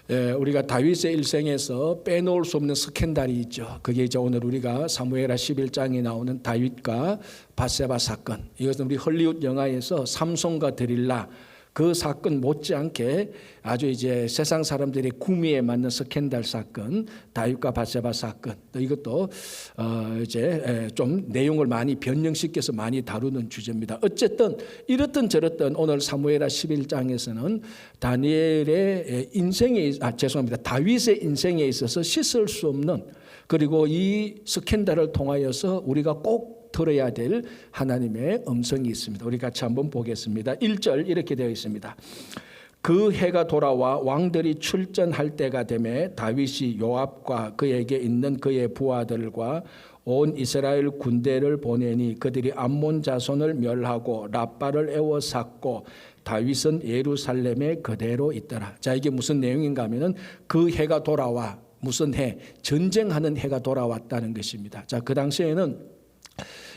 우리가 다윗의 일생에서 빼놓을 수 없는 스캔들이 있죠. 그게 이제 오늘 우리가 사무엘하 11장에 나오는 다윗과 밧세바 사건. 이것은 우리 헐리우드 영화에서 삼손과 드릴라 그 사건 못지않게 아주 이제 세상 사람들의 구미에 맞는 스캔들 사건, 다윗과 밧세바 사건. 또 이것도 이제 좀 내용을 많이 변형시켜서 많이 다루는 주제입니다. 어쨌든 이렇든 저렇든 오늘 사무엘하 11장에서는 다니엘의 인생에 다윗의 인생에 있어서 씻을 수 없는, 그리고 이 스캔들을 통하여서 우리가 꼭 들어야 될 하나님의 음성이 있습니다. 우리 같이 한번 보겠습니다. 1절 이렇게 되어 있습니다. 그 해가 돌아와 왕들이 출전할 때가 되매 다윗이 요압과 그에게 있는 그의 부하들과 온 이스라엘 군대를 보내니 그들이 암몬 자손을 멸하고 라빠를 에워쌌고 다윗은 예루살렘에 그대로 있더라. 자, 이게 무슨 내용인가 하면은 그 해가 돌아와, 무슨 해? 전쟁하는 해가 돌아왔다는 것입니다. 자, 그 당시에는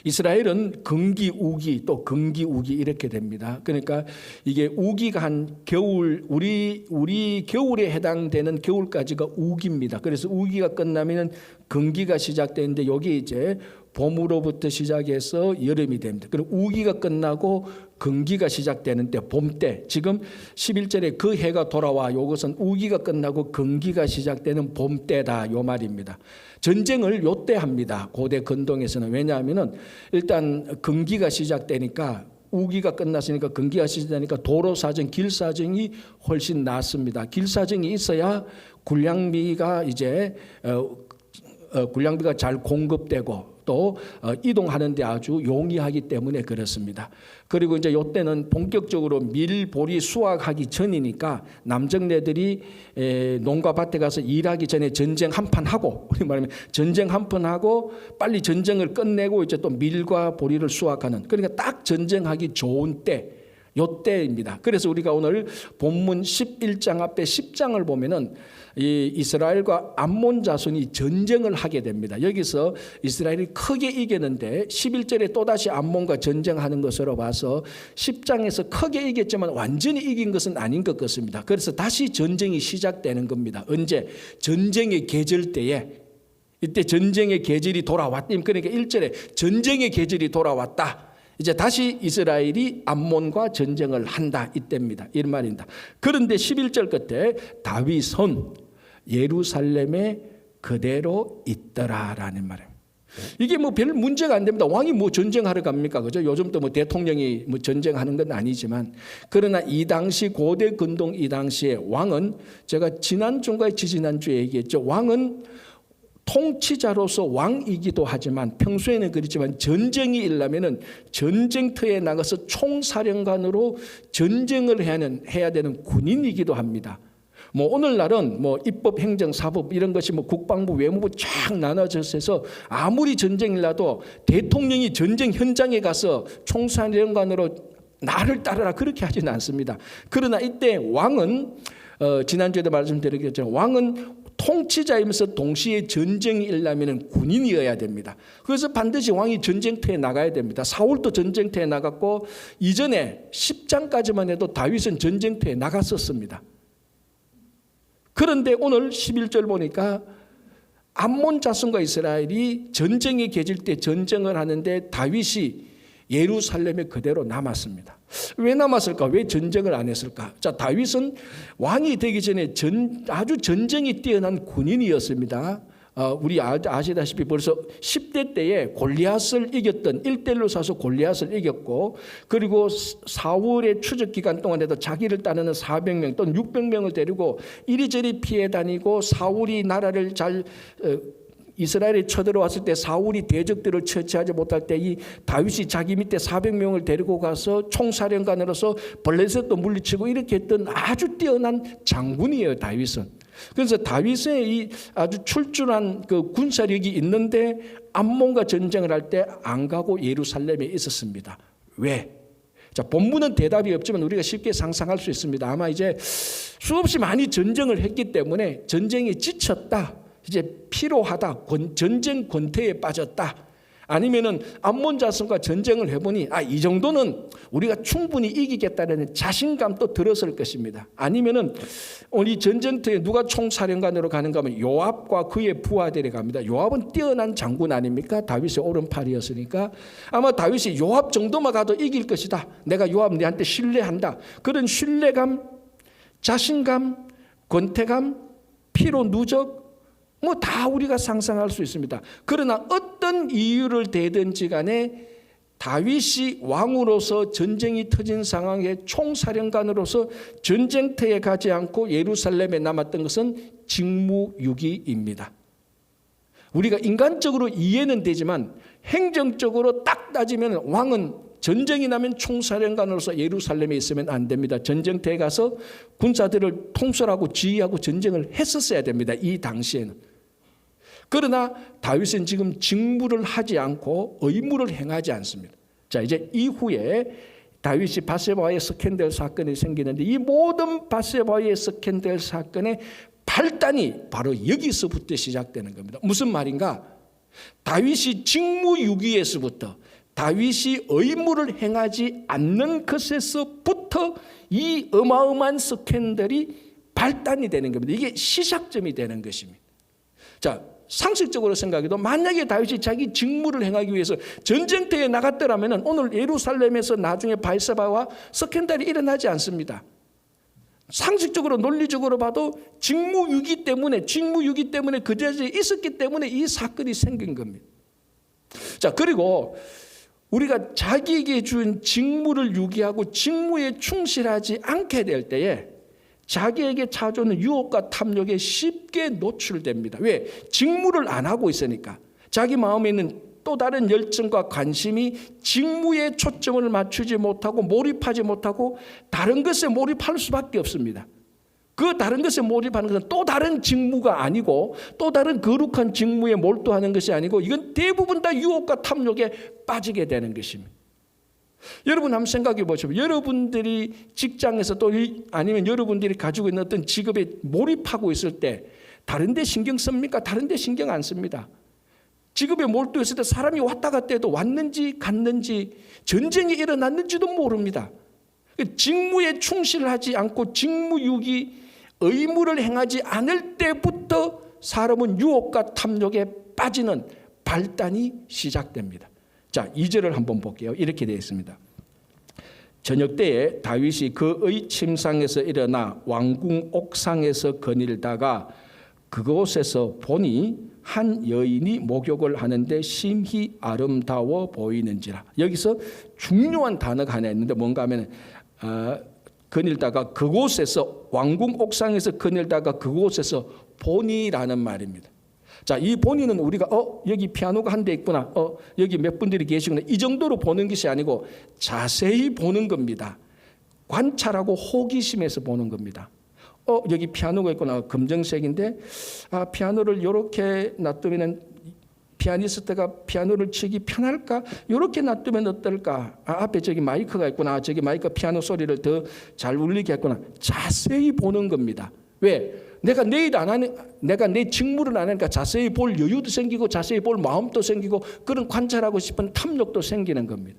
이스라엘은 금기, 우기, 또 금기, 우기 이렇게 됩니다. 그러니까 이게 우기가 한 겨울, 우리 겨울에 해당되는 겨울까지가 우기입니다. 그래서 우기가 끝나면 금기가 시작되는데 여기 이제 봄으로부터 시작해서 여름이 됩니다. 그리고 우기가 끝나고 금기가 시작되는 때, 봄 때, 지금 11절에 그 해가 돌아와, 이것은 우기가 끝나고 금기가 시작되는 봄 때다, 요 말입니다. 전쟁을 요때 합니다. 고대 근동에서는. 왜냐하면 일단 금기가 시작되니까, 우기가 끝났으니까 금기가 시작되니까 도로사정, 길사정이 훨씬 낫습니다. 길사정이 있어야 군량비가 이제 군량비가 잘 공급되고 또 이동하는 데 아주 용이하기 때문에 그렇습니다. 그리고 이제 이때는 본격적으로 밀보리 수확하기 전이니까 남정네들이 농가 밭에 가서 일하기 전에 전쟁 한판 하고, 우리 말하면 전쟁 한판 하고 빨리 전쟁을 끝내고 이제 또 밀과 보리를 수확하는, 그러니까 딱 전쟁하기 좋은 때, 요때입니다. 그래서 우리가 오늘 본문 11장 앞에 10장을 보면은 이 이스라엘과 암몬 자손이 전쟁을 하게 됩니다. 여기서 이스라엘이 크게 이겼는데 11절에 또다시 암몬과 전쟁하는 것으로 봐서 10장에서 크게 이겼지만 완전히 이긴 것은 아닌 것 같습니다. 그래서 다시 전쟁이 시작되는 겁니다. 언제? 전쟁의 계절 때에, 이때 전쟁의 계절이 돌아왔다. 그러니까 1절에 전쟁의 계절이 돌아왔다. 이제 다시 이스라엘이 암몬과 전쟁을 한다, 이때입니다. 이 말입니다. 그런데 11절 끝에 다윗은 예루살렘에 그대로 있더라라는 말입니다. 이게 뭐 별 문제가 안 됩니다. 왕이 뭐 전쟁하러 갑니까? 그죠? 요즘도 뭐 대통령이 뭐 전쟁하는 건 아니지만, 그러나 이 당시 고대 근동 이 당시에 왕은, 제가 지난주인가 지지난주에 얘기했죠. 왕은 통치자로서 왕이기도 하지만 평소에는 그렇지만 전쟁이 일어나면은 전쟁터에 나가서 총사령관으로 전쟁을 해야 되는 군인이기도 합니다. 뭐 오늘날은 뭐 입법, 행정, 사법 이런 것이 뭐 국방부, 외무부 쫙 나눠져서 해서 아무리 전쟁이 나도 대통령이 전쟁 현장에 가서 총사령관으로 나를 따르라 그렇게 하지는 않습니다. 그러나 이때 왕은 지난주에도 말씀드렸겠지만 왕은 통치자이면서 동시에 전쟁이 일어나면 군인이어야 됩니다. 그래서 반드시 왕이 전쟁터에 나가야 됩니다. 사울도 전쟁터에 나갔고 이전에 10장까지만 해도 다윗은 전쟁터에 나갔었습니다. 그런데 오늘 11절 보니까 암몬 자손과 이스라엘이 전쟁에 계질 때 전쟁을 하는데 다윗이 예루살렘에 그대로 남았습니다. 왜 남았을까? 왜 전쟁을 안 했을까? 자, 다윗은 왕이 되기 전에 아주 전쟁이 뛰어난 군인이었습니다. 우리 아시다시피 벌써 10대 때에 골리앗을 이겼던, 1대1로 싸서 골리앗을 이겼고, 그리고 사울의 추적 기간 동안에도 자기를 따르는 400명 또는 600명을 데리고 이리저리 피해 다니고, 사울이 나라를 이스라엘에 쳐들어왔을 때 사울이 대적들을 처치하지 못할 때 이 다윗이 자기 밑에 400명을 데리고 가서 총사령관으로서 블레셋도 물리치고 이렇게 했던 아주 뛰어난 장군이에요, 다윗은. 그래서 다윗의 이 아주 출중한 그 군사력이 있는데 암몬과 전쟁을 할 때 안 가고 예루살렘에 있었습니다. 왜? 자, 본문은 대답이 없지만 우리가 쉽게 상상할 수 있습니다. 아마 이제 수없이 많이 전쟁을 했기 때문에 전쟁에 지쳤다, 이제 피로하다, 전쟁 권태에 빠졌다, 아니면은 암몬 자손과 전쟁을 해보니 이 정도는 우리가 충분히 이기겠다는 자신감도 들었을 것입니다. 아니면은 우리 전쟁터에 누가 총사령관으로 가는가 하면 요압과 그의 부하들이 갑니다. 요압은 뛰어난 장군 아닙니까? 다윗의 오른팔이었으니까 아마 다윗이 요압 정도만 가도 이길 것이다. 내가 요압 네한테 신뢰한다. 그런 신뢰감, 자신감, 권태감, 피로 누적 다 우리가 상상할 수 있습니다. 그러나 어떤 이유를 대든지 간에 다윗이 왕으로서 전쟁이 터진 상황에 총사령관으로서 전쟁터에 가지 않고 예루살렘에 남았던 것은 직무유기입니다. 우리가 인간적으로 이해는 되지만 행정적으로 딱 따지면 왕은 전쟁이 나면 총사령관으로서 예루살렘에 있으면 안 됩니다. 전쟁터에 가서 군사들을 통솔하고 지휘하고 전쟁을 했었어야 됩니다. 이 당시에는. 그러나 다윗은 지금 직무를 하지 않고 의무를 행하지 않습니다. 자, 이제 이후에 다윗이 바세바와의 스캔들 사건이 생기는데 이 모든 바세바와의 스캔들 사건의 발단이 바로 여기서부터 시작되는 겁니다. 무슨 말인가? 다윗이 직무유기에서부터 다윗이 의무를 행하지 않는 것에서부터 이 어마어마한 스캔들이 발단이 되는 겁니다. 이게 시작점이 되는 것입니다. 자, 상식적으로 생각해도 만약에 다윗이 자기 직무를 행하기 위해서 전쟁터에 나갔더라면 오늘 예루살렘에서 나중에 바세바와 스캔들이 일어나지 않습니다. 상식적으로 논리적으로 봐도 직무유기 때문에 그 자리에 있었기 때문에 이 사건이 생긴 겁니다. 자, 그리고 우리가 자기에게 준 직무를 유기하고 직무에 충실하지 않게 될 때에 자기에게 찾아오는 유혹과 탐욕에 쉽게 노출됩니다. 왜? 직무를 안 하고 있으니까. 자기 마음에 있는 또 다른 열정과 관심이 직무에 초점을 맞추지 못하고 몰입하지 못하고 다른 것에 몰입할 수밖에 없습니다. 그 다른 것에 몰입하는 것은 또 다른 직무가 아니고 또 다른 거룩한 직무에 몰두하는 것이 아니고 이건 대부분 다 유혹과 탐욕에 빠지게 되는 것입니다. 여러분 한번 생각해 보시면 여러분들이 직장에서 또 아니면 여러분들이 가지고 있는 어떤 직업에 몰입하고 있을 때 다른 데 신경 씁니까? 다른 데 신경 안 씁니다. 직업에 몰두했을 때 사람이 왔다 갔다 해도 왔는지 갔는지 전쟁이 일어났는지도 모릅니다. 직무에 충실하지 않고 직무유기 의무를 행하지 않을 때부터 사람은 유혹과 탐욕에 빠지는 발단이 시작됩니다. 자, 2절을 한번 볼게요. 이렇게 되어 있습니다. 저녁 때에 다윗이 그의 침상에서 일어나 왕궁 옥상에서 거닐다가 그곳에서 보니 한 여인이 목욕을 하는데 심히 아름다워 보이는지라. 여기서 중요한 단어가 하나 있는데 뭔가 하면 거닐다가 그곳에서 왕궁 옥상에서 거닐다가 그곳에서 보니라는 말입니다. 자, 이 보니는 우리가 여기 피아노가 한 대 있구나. 여기 몇 분들이 계시구나. 이 정도로 보는 것이 아니고 자세히 보는 겁니다. 관찰하고 호기심에서 보는 겁니다. 여기 피아노가 있구나. 검정색인데 피아노를 이렇게 놔두면 피아니스트가 피아노를 치기 편할까? 이렇게 놔두면 어떨까? 앞에 저기 마이크가 있구나. 저기 마이크 피아노 소리를 더 잘 울리게 했구나. 자세히 보는 겁니다. 왜? 내가 내 직무를 안 하니까 자세히 볼 여유도 생기고 자세히 볼 마음도 생기고 그런 관찰하고 싶은 탐욕도 생기는 겁니다.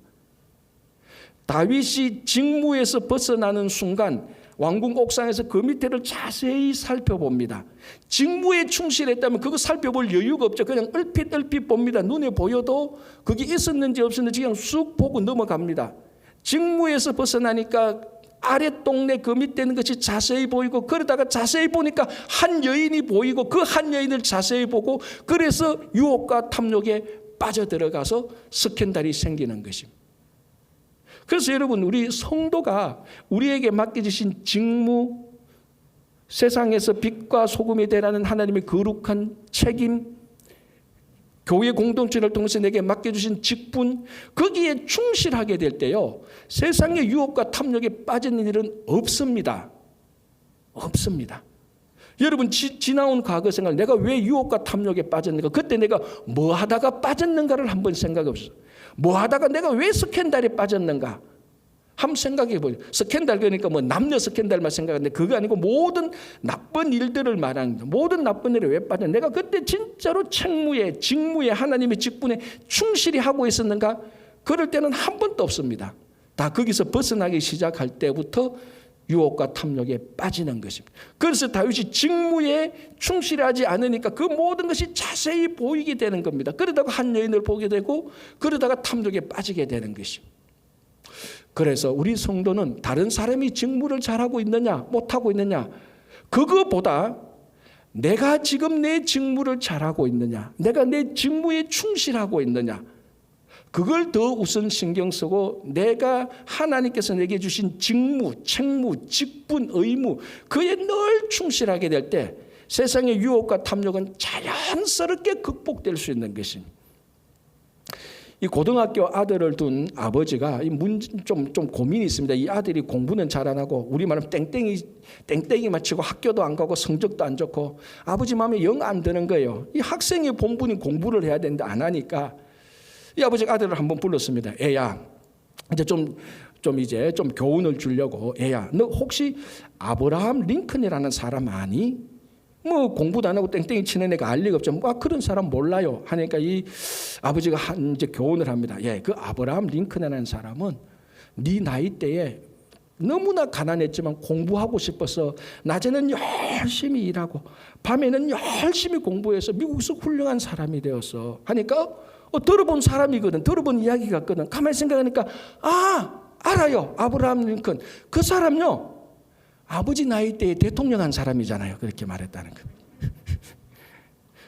다윗이 직무에서 벗어나는 순간 왕궁 옥상에서 그 밑에를 자세히 살펴봅니다. 직무에 충실했다면 그거 살펴볼 여유가 없죠. 그냥 얼핏 봅니다. 눈에 보여도 그게 있었는지 없었는지 그냥 쑥 보고 넘어갑니다. 직무에서 벗어나니까 아래 동네 그 밑에 있는 것이 자세히 보이고 그러다가 자세히 보니까 한 여인이 보이고 그 한 여인을 자세히 보고 그래서 유혹과 탐욕에 빠져들어가서 스캔들이 생기는 것입니다. 그래서 여러분 우리 성도가 우리에게 맡겨주신 직무, 세상에서 빛과 소금이 되라는 하나님의 거룩한 책임, 교회 공동체를 통해서 내게 맡겨주신 직분, 거기에 충실하게 될 때요 세상의 유혹과 탐욕에 빠지는 일은 없습니다. 없습니다. 여러분 지나온 과거 생각, 내가 왜 유혹과 탐욕에 빠졌는가, 그때 내가 뭐 하다가 빠졌는가를 한번 생각해 보세요. 뭐 하다가 내가 왜 스캔들에 빠졌는가. 한번 생각해 보죠. 스캔들 그러니까 뭐 남녀 스캔들만 생각하는데 그거 아니고 모든 나쁜 일들을 말하는 거예요. 모든 나쁜 일에 왜 빠져? 내가 그때 진짜로 책무에, 직무에, 하나님의 직분에 충실히 하고 있었는가? 그럴 때는 한 번도 없습니다. 다 거기서 벗어나기 시작할 때부터 유혹과 탐욕에 빠지는 것입니다. 그래서 다윗이 직무에 충실하지 않으니까 그 모든 것이 자세히 보이게 되는 겁니다. 그러다가 한 여인을 보게 되고 그러다가 탐욕에 빠지게 되는 것입니다. 그래서 우리 성도는 다른 사람이 직무를 잘하고 있느냐 못하고 있느냐 그거보다 내가 지금 내 직무를 잘하고 있느냐 내가 내 직무에 충실하고 있느냐 그걸 더 우선 신경 쓰고 내가 하나님께서 내게 주신 직무, 책무, 직분, 의무 그에 늘 충실하게 될 때 세상의 유혹과 탐욕은 자연스럽게 극복될 수 있는 것입니다. 이 고등학교 아들을 둔 아버지가 좀 고민이 있습니다. 이 아들이 공부는 잘 안 하고 우리 말하면 땡땡이만 치고 학교도 안 가고 성적도 안 좋고 아버지 마음에 영 안 드는 거예요. 이 학생의 본분이 공부를 해야 되는데 안 하니까 이 아버지가 아들을 한번 불렀습니다. 애야, 이제 좀 교훈을 주려고 애야, 너 혹시 아브라함 링컨이라는 사람 아니? 뭐 공부도 안 하고 땡땡이 치는 애가 알 리가 없죠. 뭐 그런 사람 몰라요. 하니까 이 아버지가 이제 교훈을 합니다. 예, 그 아브라함 링컨이라는 사람은 네 나이 때에 너무나 가난했지만 공부하고 싶어서 낮에는 열심히 일하고 밤에는 열심히 공부해서 미국에서 훌륭한 사람이 되었어. 하니까 들어본 사람이거든. 들어본 이야기 같거든. 가만히 생각하니까 알아요. 아브라함 링컨. 그 사람요. 아버지 나이 때에 대통령 한 사람이잖아요. 그렇게 말했다는 겁니다.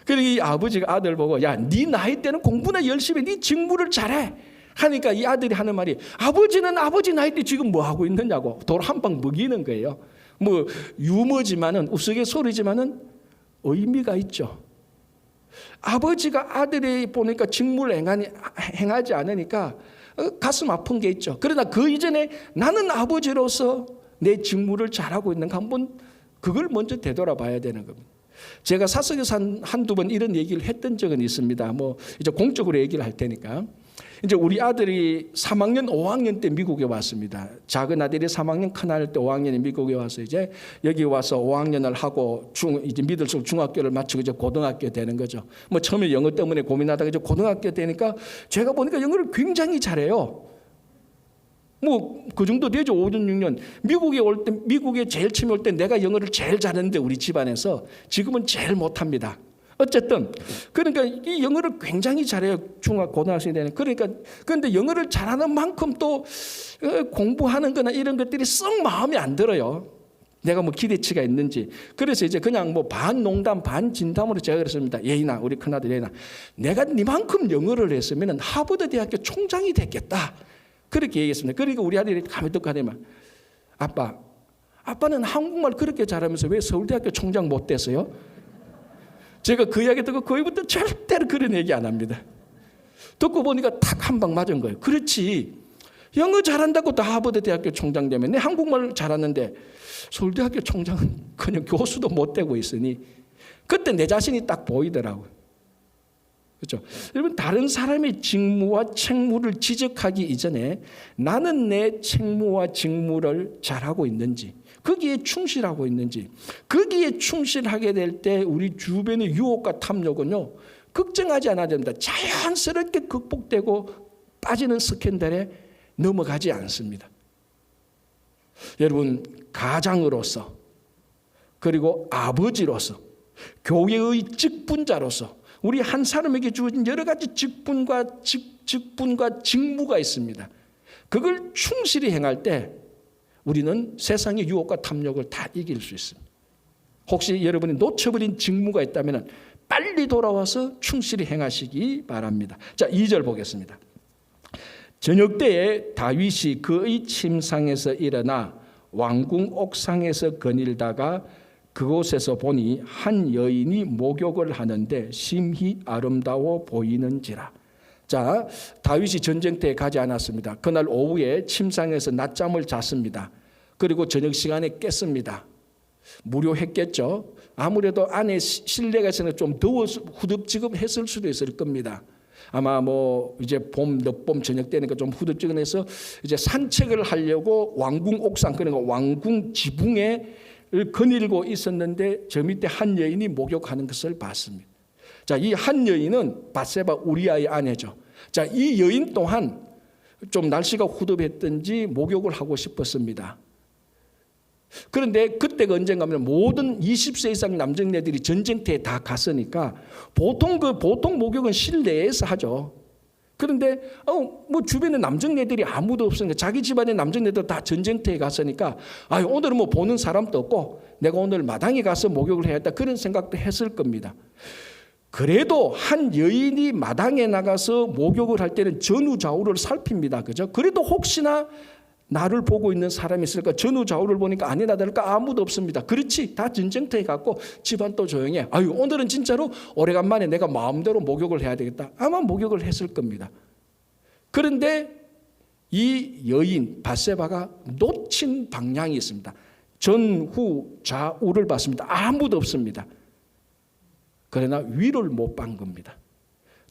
그리고 이 아버지가 아들 보고 야, 네 나이 때는 공부나 열심히 네 직무를 잘해. 하니까 이 아들이 하는 말이 아버지는 아버지 나이 때 지금 뭐 하고 있느냐고 돌 한 방 먹이는 거예요. 뭐 유머지만은 우스갯소리지만은 의미가 있죠. 아버지가 아들이 보니까 직무를 행하지 않으니까 가슴 아픈 게 있죠. 그러나 그 이전에 나는 아버지로서 내 직무를 잘하고 있는가 한번 그걸 먼저 되돌아봐야 되는 겁니다. 제가 사석에서 한두 번 이런 얘기를 했던 적은 있습니다. 뭐 이제 공적으로 얘기를 할 테니까. 이제 우리 아들이 3학년, 5학년 때 미국에 왔습니다. 작은 아들이 3학년, 큰 아들 때 5학년에 미국에 와서 이제 여기 와서 5학년을 하고 이제 미들스쿨 중학교를 마치고 이제 고등학교 되는 거죠. 뭐 처음에 영어 때문에 고민하다가 이제 고등학교 되니까 제가 보니까 영어를 굉장히 잘해요. 뭐 그 정도 되죠. 5, 6년. 미국에 제일 처음에 올 때 내가 영어를 제일 잘했는데 우리 집안에서 지금은 제일 못합니다. 어쨌든 그러니까 이 영어를 굉장히 잘해요. 고등학생이 되는. 그러니까 그런데 영어를 잘하는 만큼 또 공부하는 거나 이런 것들이 썩 마음에 안 들어요. 내가 뭐 기대치가 있는지. 그래서 이제 그냥 뭐 반 농담 반 진담으로 제가 그랬습니다. 예인아, 우리 큰아들 예인아, 내가 니만큼 영어를 했으면 하버드 대학교 총장이 됐겠다. 그렇게 얘기했습니다. 그러니까 우리 아들이 가만히 듣고 하더만 아빠는 한국말 그렇게 잘하면서 왜 서울대학교 총장 못 됐어요? 제가 그 이야기 듣고 거기부터 절대로 그런 얘기 안 합니다. 듣고 보니까 탁 한 방 맞은 거예요. 그렇지. 영어 잘한다고 다 하버드 대학교 총장 되면 내 한국말 잘하는데 서울대학교 총장은 그냥 교수도 못 되고 있으니 그때 내 자신이 딱 보이더라고요. 그렇죠? 여러분 다른 사람의 직무와 책무를 지적하기 이전에 나는 내 책무와 직무를 잘하고 있는지 거기에 충실하고 있는지 거기에 충실하게 될 때 우리 주변의 유혹과 탐욕은요 걱정하지 않아야 됩니다. 자연스럽게 극복되고 빠지는 스캔들에 넘어가지 않습니다. 여러분 가장으로서 그리고 아버지로서 교회의 직분자로서 우리 한 사람에게 주어진 여러 가지 직분과 직무가 있습니다. 그걸 충실히 행할 때 우리는 세상의 유혹과 탐욕을 다 이길 수 있습니다. 혹시 여러분이 놓쳐버린 직무가 있다면 빨리 돌아와서 충실히 행하시기 바랍니다. 자, 2절 보겠습니다. 저녁 때에 다윗이 그의 침상에서 일어나 왕궁 옥상에서 거닐다가 그곳에서 보니 한 여인이 목욕을 하는데 심히 아름다워 보이는지라. 자, 다윗이 전쟁터에 가지 않았습니다. 그날 오후에 침상에서 낮잠을 잤습니다. 그리고 저녁 시간에 깼습니다. 무료했겠죠. 아무래도 안에 실내가 있어서 좀 더워서 후덥지겁했을 수도 있을 겁니다. 아마 뭐 이제 봄, 늦봄, 저녁 때니까 좀 후들찌근해서 이제 산책을 하려고 왕궁 옥상, 그러니까 왕궁 지붕에 거닐고 있었는데 저 밑에 한 여인이 목욕하는 것을 봤습니다. 자, 이 한 여인은 밧세바 우리아의 아내죠. 자, 이 여인 또한 좀 날씨가 후덥했던지 목욕을 하고 싶었습니다. 그런데 그때가 언젠가 하면 모든 20세 이상 남정네들이 전쟁터에 다 갔으니까 보통 목욕은 실내에서 하죠. 그런데 뭐 주변에 남정네들이 아무도 없으니까 자기 집안의 남정네들 다 전쟁터에 갔으니까 오늘은 뭐 보는 사람도 없고 내가 오늘 마당에 가서 목욕을 해야겠다 그런 생각도 했을 겁니다. 그래도 한 여인이 마당에 나가서 목욕을 할 때는 전후좌우를 살핍니다. 그죠? 그래도 혹시나 나를 보고 있는 사람이 있을까? 전후좌우를 보니까 아니나 다를까 아무도 없습니다. 그렇지, 다 전쟁터에 갔고 집안도 조용해. 오늘은 진짜로 오래간만에 내가 마음대로 목욕을 해야 되겠다. 아마 목욕을 했을 겁니다. 그런데 이 여인 밧세바가 놓친 방향이 있습니다. 전후좌우를 봤습니다. 아무도 없습니다. 그러나 위를 못 본 겁니다.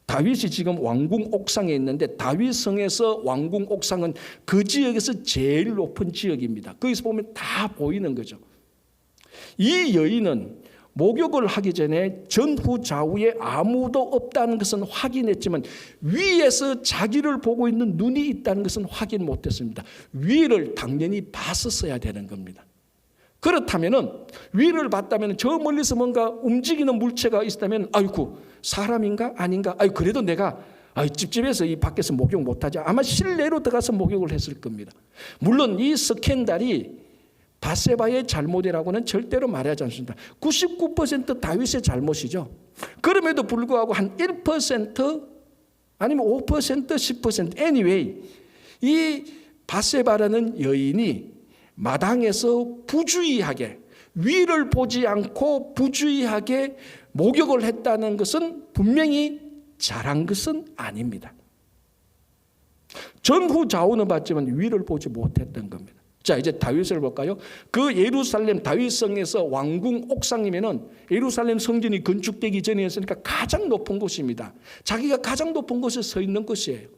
다윗이 지금 왕궁 옥상에 있는데 다윗 성에서 왕궁 옥상은 그 지역에서 제일 높은 지역입니다. 거기서 보면 다 보이는 거죠. 이 여인은 목욕을 하기 전에 전후 좌우에 아무도 없다는 것은 확인했지만 위에서 자기를 보고 있는 눈이 있다는 것은 확인 못했습니다. 위를 당연히 봤었어야 되는 겁니다. 그렇다면 위를 봤다면 저 멀리서 뭔가 움직이는 물체가 있다면 사람인가 아닌가? 그래도 내가 찝찝해서 이 밖에서 목욕 못하지. 아마 실내로 들어가서 목욕을 했을 겁니다. 물론 이 스캔들이 밧세바의 잘못이라고는 절대로 말하지 않습니다. 99% 다윗의 잘못이죠. 그럼에도 불구하고 한 1% 아니면 5% 10% anyway 이 밧세바라는 여인이 마당에서 부주의하게 위를 보지 않고 부주의하게 목욕을 했다는 것은 분명히 잘한 것은 아닙니다. 전후 좌우는 봤지만 위를 보지 못했던 겁니다. 자, 이제 다윗을 볼까요? 그 예루살렘 다윗성에서 왕궁 옥상이면은 예루살렘 성전이 건축되기 전이었으니까 가장 높은 곳입니다. 자기가 가장 높은 곳에 서 있는 곳이에요.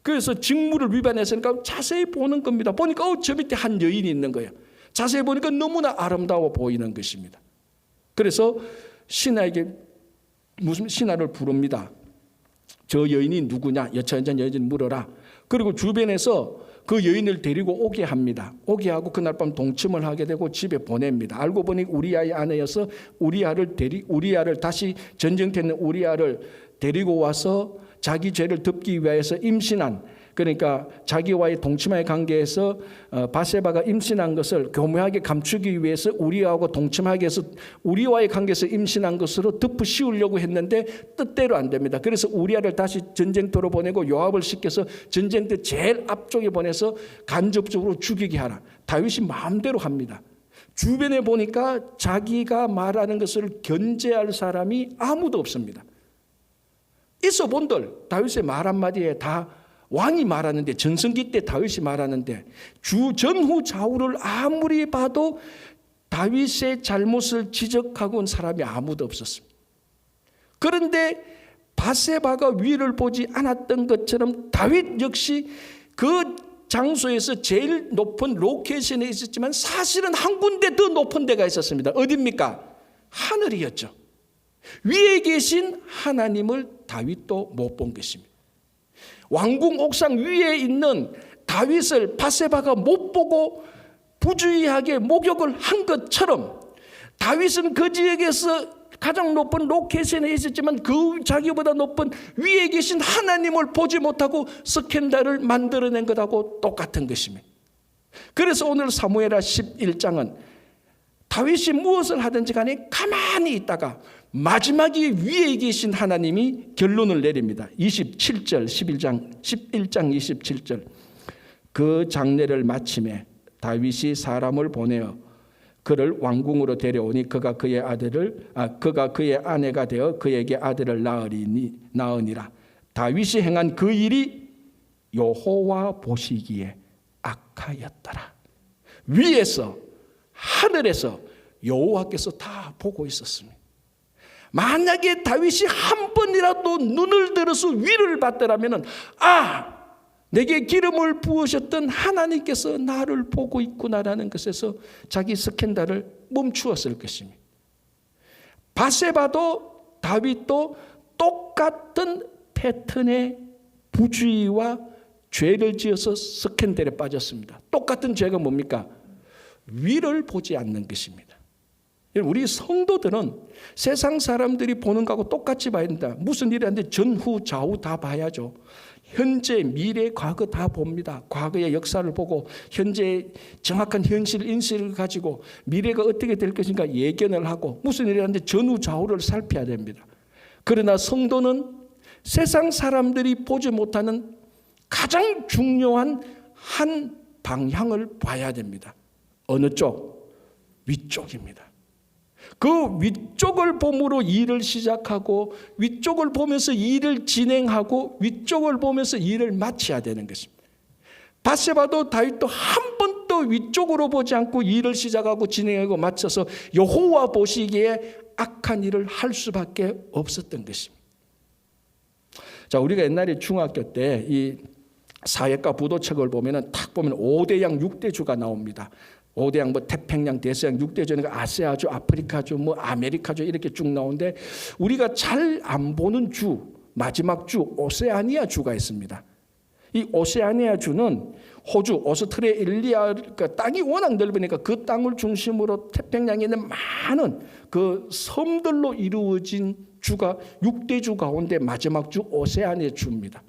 그래서 직무를 위반했으니까 자세히 보는 겁니다. 보니까 저 밑에 한 여인이 있는 거예요. 자세히 보니까 너무나 아름다워 보이는 것입니다. 그래서 신하에게 무슨 신하를 부릅니다. 저 여인이 누구냐? 여차여찬 여인 물어라. 그리고 주변에서 그 여인을 데리고 오게 합니다. 오게 하고 그날 밤 동침을 하게 되고 집에 보냅니다. 알고 보니 우리아의 아내여서 우리아를 다시 전쟁터에 있는 우리아를 데리고 와서 자기 죄를 덮기 위해서 임신한, 그러니까 자기와의 동침의 관계에서 밧세바가 임신한 것을 교묘하게 감추기 위해서 우리아하고 동침하게 해서 우리와의 관계에서 임신한 것으로 덮어 씌우려고 했는데 뜻대로 안 됩니다. 그래서 우리아를 다시 전쟁터로 보내고 요압을 시켜서 전쟁터 제일 앞쪽에 보내서 간접적으로 죽이게 하라. 다윗이 마음대로 합니다. 주변에 보니까 자기가 말하는 것을 견제할 사람이 아무도 없습니다. 있어 본들 다윗의 말 한마디에 다 왕이 말하는데, 전성기 때 다윗이 말하는데 전후 좌우를 아무리 봐도 다윗의 잘못을 지적하고 온 사람이 아무도 없었습니다. 그런데 밧세바가 위를 보지 않았던 것처럼 다윗 역시 그 장소에서 제일 높은 로케이션에 있었지만 사실은 한 군데 더 높은 데가 있었습니다. 어디입니까? 하늘이었죠. 위에 계신 하나님을 다윗도 못 본 것입니다. 왕궁 옥상 위에 있는 다윗을 밧세바가 못 보고 부주의하게 목욕을 한 것처럼 다윗은 그 지역에서 가장 높은 로케이션에 있었지만 그 자기보다 높은 위에 계신 하나님을 보지 못하고 스캔들을 만들어낸 것하고 똑같은 것입니다. 그래서 오늘 사무엘하 11장은 다윗이 무엇을 하든지 간에 가만히 있다가 마지막에 위에 계신 하나님이 결론을 내립니다. 27절 11장 27절 그 장례를 마침에 다윗이 사람을 보내어 그를 왕궁으로 데려오니 그가 그의 아내가 되어 그에게 아들을 낳으니라. 다윗이 행한 그 일이 여호와 보시기에 악하였더라. 위에서 하늘에서 여호와께서 다 보고 있었습니다. 만약에 다윗이 한 번이라도 눈을 들어서 위를 봤더라면 내게 기름을 부으셨던 하나님께서 나를 보고 있구나라는 것에서 자기 스캔들을 멈추었을 것입니다. 바세바도 다윗도 똑같은 패턴의 부주의와 죄를 지어서 스캔들에 빠졌습니다. 똑같은 죄가 뭡니까? 위를 보지 않는 것입니다. 우리 성도들은 세상 사람들이 보는 거하고 똑같이 봐야 된다. 무슨 일이 하는데 전후 좌우 다 봐야죠. 현재, 미래, 과거 다 봅니다. 과거의 역사를 보고 현재 정확한 현실 인식을 가지고 미래가 어떻게 될 것인가 예견을 하고 무슨 일이 하는데 전후 좌우를 살펴야 됩니다. 그러나 성도는 세상 사람들이 보지 못하는 가장 중요한 한 방향을 봐야 됩니다. 어느 쪽? 위쪽입니다. 그 위쪽을 봄으로 일을 시작하고 위쪽을 보면서 일을 진행하고 위쪽을 보면서 일을 마쳐야 되는 것입니다. 바세바도 다윗도 한 번도 위쪽으로 보지 않고 일을 시작하고 진행하고 마쳐서 여호와 보시기에 악한 일을 할 수밖에 없었던 것입니다. 자, 우리가 옛날에 중학교 때 이 사회과 부도책을 보면은 딱 보면 5대양 6대주가 나옵니다. 5대양 뭐 태평양, 대서양, 6대주는 아시아주, 아프리카주, 뭐 아메리카주 이렇게 쭉 나오는데 우리가 잘 안 보는 주, 마지막 주 오세아니아 주가 있습니다. 이 오세아니아 주는 호주, 오스트레일리아 그러니까 땅이 워낙 넓으니까 그 땅을 중심으로 태평양에 있는 많은 그 섬들로 이루어진 주가 6대주 가운데 마지막 주 오세아니아 주입니다.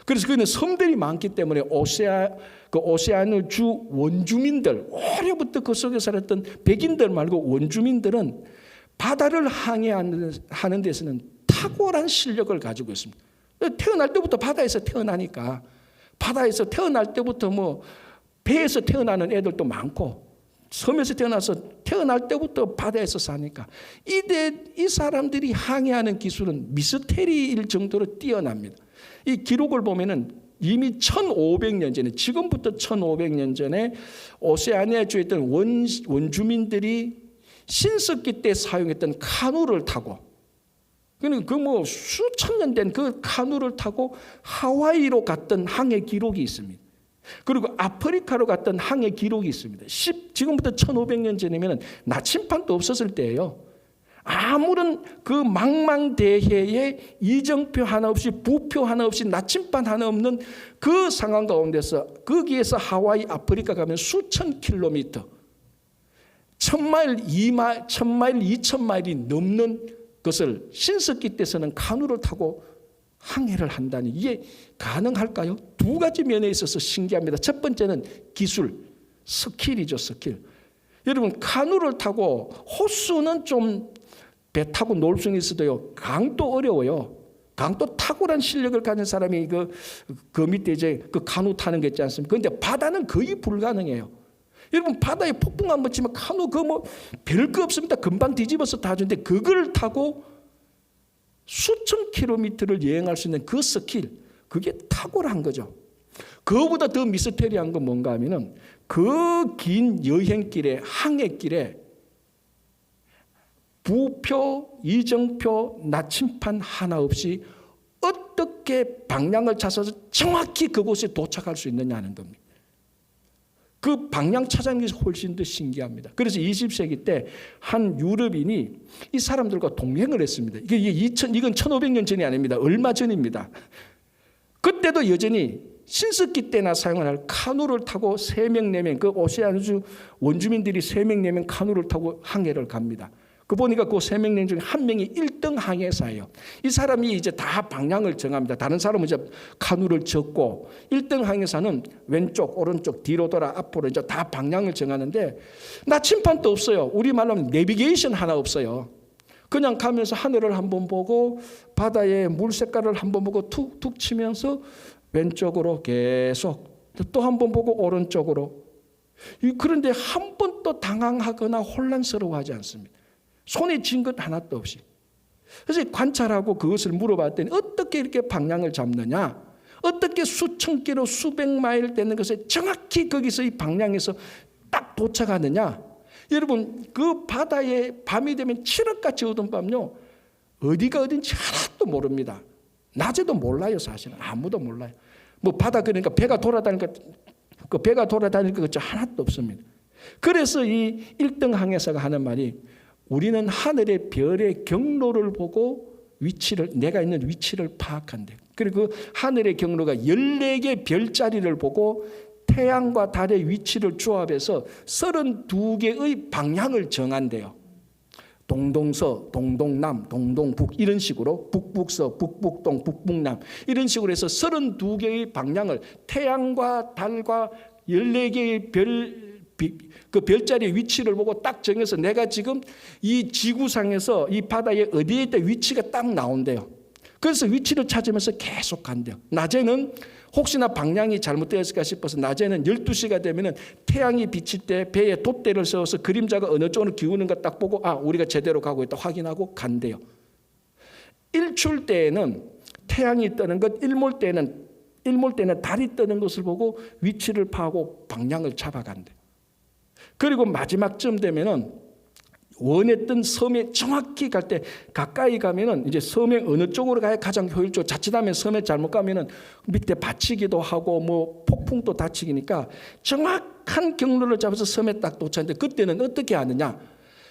그래서 그는 섬들이 많기 때문에 오세아니아 주 원주민들, 오래부터 그 속에 살았던 백인들 말고 원주민들은 바다를 항해하는 데서는 탁월한 실력을 가지고 있습니다. 태어날 때부터 바다에서 태어나니까 바다에서 태어날 때부터 뭐 배에서 태어나는 애들도 많고 섬에서 태어날 때부터 바다에서 사니까 이 사람들이 항해하는 기술은 미스테리일 정도로 뛰어납니다. 이 기록을 보면은 이미 1500년 전에 지금부터 1500년 전에 오세아니아주에 있던 원주민들이 신석기 때 사용했던 카누를 타고 그 뭐 수천 년 된 그 카누를 타고 하와이로 갔던 항해 기록이 있습니다. 그리고 아프리카로 갔던 항해 기록이 있습니다. 지금부터 1500년 전이면 나침반도 없었을 때예요. 아무런 그 망망대해에 이정표 하나 없이 부표 하나 없이 나침반 하나 없는 그 상황 가운데서 거기에서 하와이 아프리카 가면 수천 킬로미터 1000마일, 2000마일이 넘는 것을 신석기 때서는 카누를 타고 항해를 한다니 이게 가능할까요? 두 가지 면에 있어서 신기합니다. 첫 번째는 기술, 스킬이죠. 스킬. 여러분 카누를 타고 호수는 좀 배 타고 놀 수는 있어도요. 강도 어려워요. 강도 탁월한 실력을 가진 사람이 그 밑에 이제 그 카누 타는 게 있지 않습니까? 그런데 바다는 거의 불가능해요. 여러분 바다에 폭풍 한번 치면 카누 뭐 별거 없습니다. 금방 뒤집어서 다 주는데 그걸 타고 수천 킬로미터를 여행할 수 있는 그 스킬, 그게 탁월한 거죠. 그거보다 더 미스테리한 건 뭔가 하면은 그 긴 여행길에 항해길에 부표, 이정표, 나침반 하나 없이 어떻게 방향을 찾아서 정확히 그곳에 도착할 수 있느냐는 겁니다. 그 방향 찾아내는 것이 훨씬 더 신기합니다. 그래서 20세기 때 한 유럽인이 이 사람들과 동행을 했습니다. 이건 1500년 전이 아닙니다. 얼마 전입니다. 그때도 여전히 신석기 때나 사용을 할 카누를 타고 3명, 4명, 그 오세아니아주 원주민들이 3명, 4명 카누를 타고 항해를 갑니다. 그 보니까 그 3명, 4명 중에 한 명이 1등 항해사예요. 이 사람이 이제 다 방향을 정합니다. 다른 사람은 이제 카누를 적고 1등 항해사는 왼쪽, 오른쪽, 뒤로 돌아, 앞으로 이제 다 방향을 정하는데 나침반도 없어요. 우리말로 하면 내비게이션 하나 없어요. 그냥 가면서 하늘을 한번 보고 바다의 물 색깔을 한번 보고 툭툭 치면서 왼쪽으로 계속 또 한번 보고 오른쪽으로. 그런데 한 번도 당황하거나 혼란스러워하지 않습니다. 손에 쥔 것 하나도 없이. 그래서 관찰하고 그것을 물어봤더니 어떻게 이렇게 방향을 잡느냐, 어떻게 수천 킬로 수백 마일 되는 것에 정확히 거기서 이 방향에서 딱 도착하느냐. 여러분 그 바다에 밤이 되면 칠흑같이 어두운 밤요, 어디가 어딘지 하나도 모릅니다. 낮에도 몰라요. 사실은 아무도 몰라요. 뭐 바다 그러니까 배가 돌아다니까 그 배가 돌아다니는 것 하나도 없습니다. 그래서 이 1등 항해사가 하는 말이 우리는 하늘의 별의 경로를 보고 위치를 내가 있는 위치를 파악한대. 그리고 그 하늘의 경로가 14개 별자리를 보고 태양과 달의 위치를 조합해서 32개의 방향을 정한대요. 동동서, 동동남, 동동북 이런 식으로 북북서, 북북동, 북북남 이런 식으로 해서 32개의 방향을 태양과 달과 14개의 그 별자리의 위치를 보고 딱 정해서 내가 지금 이 지구상에서 이 바다에 어디에 있다 위치가 딱 나온대요. 그래서 위치를 찾으면서 계속 간대요. 낮에는 혹시나 방향이 잘못되었을까 싶어서 낮에는 12시가 되면 태양이 비칠 때 배에 돛대를 세워서 그림자가 어느 쪽으로 기우는가 딱 보고 우리가 제대로 가고 있다 확인하고 간대요. 일출 때에는 태양이 뜨는 것, 일몰 때는 달이 뜨는 것을 보고 위치를 파고 방향을 잡아간대요. 그리고 마지막쯤 되면은 원했던 섬에 정확히 갈 때 가까이 가면은 이제 섬에 어느 쪽으로 가야 가장 효율적으로 자칫하면 섬에 잘못 가면은 밑에 받치기도 하고 뭐 폭풍도 다치기니까 정확한 경로를 잡아서 섬에 딱 도착하는데 그때는 어떻게 하느냐?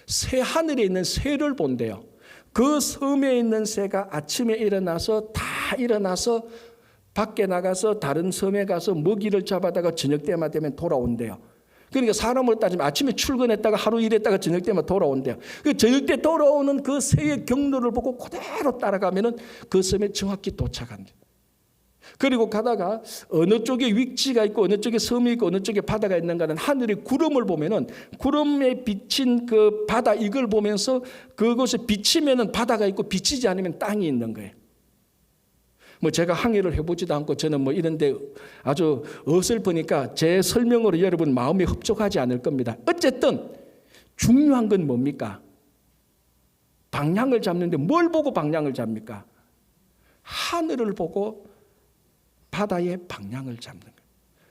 새 하늘에 있는 새를 본대요. 그 섬에 있는 새가 아침에 일어나서 밖에 나가서 다른 섬에 가서 먹이를 잡아다가 저녁 때만 되면 돌아온대요. 그러니까 사람으로 따지면 아침에 출근했다가 하루 일했다가 저녁 때만 돌아온대요. 그 저녁 때 돌아오는 그 새의 경로를 보고 그대로 따라가면은 그 섬에 정확히 도착한대요. 그리고 가다가 어느 쪽에 위치가 있고 어느 쪽에 섬이 있고 어느 쪽에 바다가 있는가는 하늘의 구름을 보면은 구름에 비친 그 바다 이걸 보면서 그곳에 비치면은 바다가 있고 비치지 않으면 땅이 있는 거예요. 뭐 제가 항해를 해보지도 않고 저는 뭐 이런데 아주 어설프니까 제 설명으로 여러분 마음이 흡족하지 않을 겁니다. 어쨌든 중요한 건 뭡니까? 방향을 잡는데 뭘 보고 방향을 잡니까? 하늘을 보고 바다의 방향을 잡는 거예요.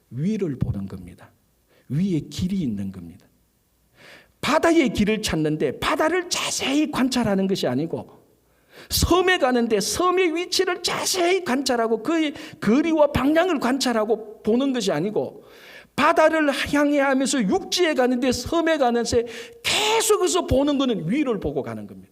위를 보는 겁니다. 위에 길이 있는 겁니다. 바다의 길을 찾는데 바다를 자세히 관찰하는 것이 아니고 섬에 가는데 섬의 위치를 자세히 관찰하고 그의 거리와 방향을 관찰하고 보는 것이 아니고 바다를 향해 하면서 육지에 가는데 섬에 가면서 계속해서 보는 것은 위를 보고 가는 겁니다.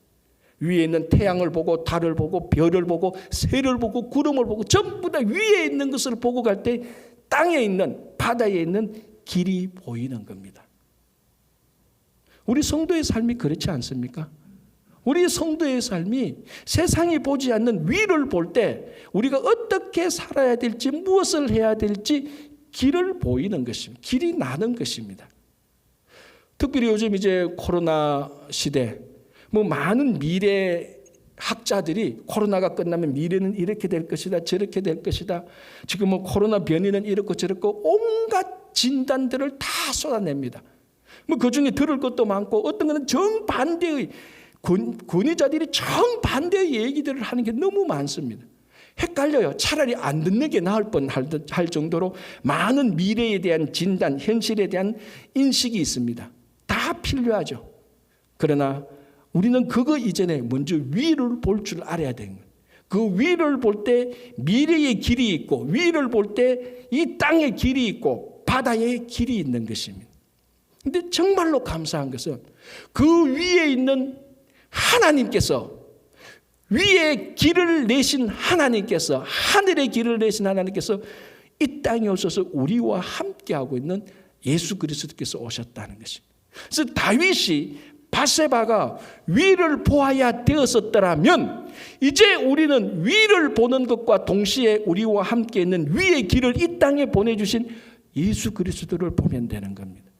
위에 있는 태양을 보고 달을 보고 별을 보고 새를 보고 구름을 보고 전부 다 위에 있는 것을 보고 갈 때 땅에 있는 바다에 있는 길이 보이는 겁니다. 우리 성도의 삶이 그렇지 않습니까? 우리 성도의 삶이 세상이 보지 않는 위를 볼 때 우리가 어떻게 살아야 될지 무엇을 해야 될지 길을 보이는 것입니다. 길이 나는 것입니다. 특별히 요즘 이제 코로나 시대 뭐 많은 미래 학자들이 코로나가 끝나면 미래는 이렇게 될 것이다 저렇게 될 것이다 지금 뭐 코로나 변이는 이렇고 저렇고 온갖 진단들을 다 쏟아냅니다. 뭐 그중에 들을 것도 많고 어떤 것은 정반대의 권위자들이 정반대의 얘기들을 하는 게 너무 많습니다. 헷갈려요. 차라리 안 듣는 게 나을 뻔할 정도로 많은 미래에 대한 진단, 현실에 대한 인식이 있습니다. 다 필요하죠. 그러나 우리는 그거 이전에 먼저 위를 볼 줄 알아야 되는 거예요. 그 위를 볼 때 미래의 길이 있고 위를 볼 때 이 땅의 길이 있고 바다의 길이 있는 것입니다. 그런데 정말로 감사한 것은 그 위에 있는 하나님께서 위에 길을 내신 하나님께서 하늘의 길을 내신 하나님께서 이 땅에 오셔서 우리와 함께하고 있는 예수 그리스도께서 오셨다는 것입니다. 그래서 다윗이 바세바가 위를 보아야 되었었더라면 이제 우리는 위를 보는 것과 동시에 우리와 함께 있는 위의 길을 이 땅에 보내주신 예수 그리스도를 보면 되는 겁니다.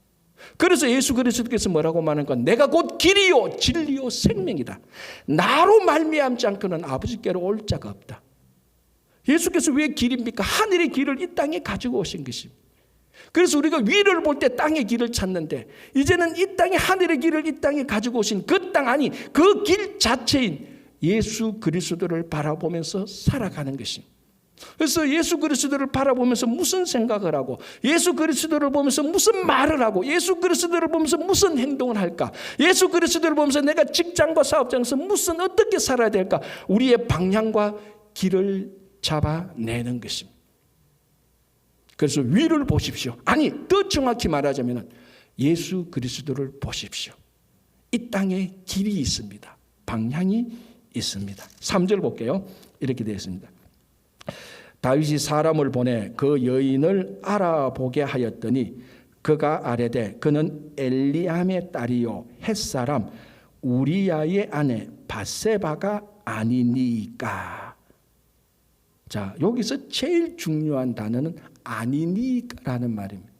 그래서 예수 그리스도께서 뭐라고 말하는가? 내가 곧 길이요 진리요 생명이다. 나로 말미암지 않고는 아버지께로 올 자가 없다. 예수께서 왜 길입니까? 하늘의 길을 이 땅에 가지고 오신 것입니다. 그래서 우리가 위를 볼 때 땅의 길을 찾는데 이제는 이 땅에 하늘의 길을 이 땅에 가지고 오신 그 땅 아니 그 길 자체인 예수 그리스도를 바라보면서 살아가는 것입니다. 그래서 예수 그리스도를 바라보면서 무슨 생각을 하고, 예수 그리스도를 보면서 무슨 말을 하고, 예수 그리스도를 보면서 무슨 행동을 할까, 예수 그리스도를 보면서 내가 직장과 사업장에서 어떻게 살아야 될까, 우리의 방향과 길을 잡아내는 것입니다. 그래서 위를 보십시오. 아니, 더 정확히 말하자면 예수 그리스도를 보십시오. 이 땅에 길이 있습니다. 방향이 있습니다. 3절 볼게요. 이렇게 되어 있습니다. 다윗이 사람을 보내 그 여인을 알아보게 하였더니 그가 아뢰되 그는 엘리암의 딸이요 햇사람 우리야의 아내 밧세바가 아니니까. 자, 여기서 제일 중요한 단어는 아니니까라는 말입니다.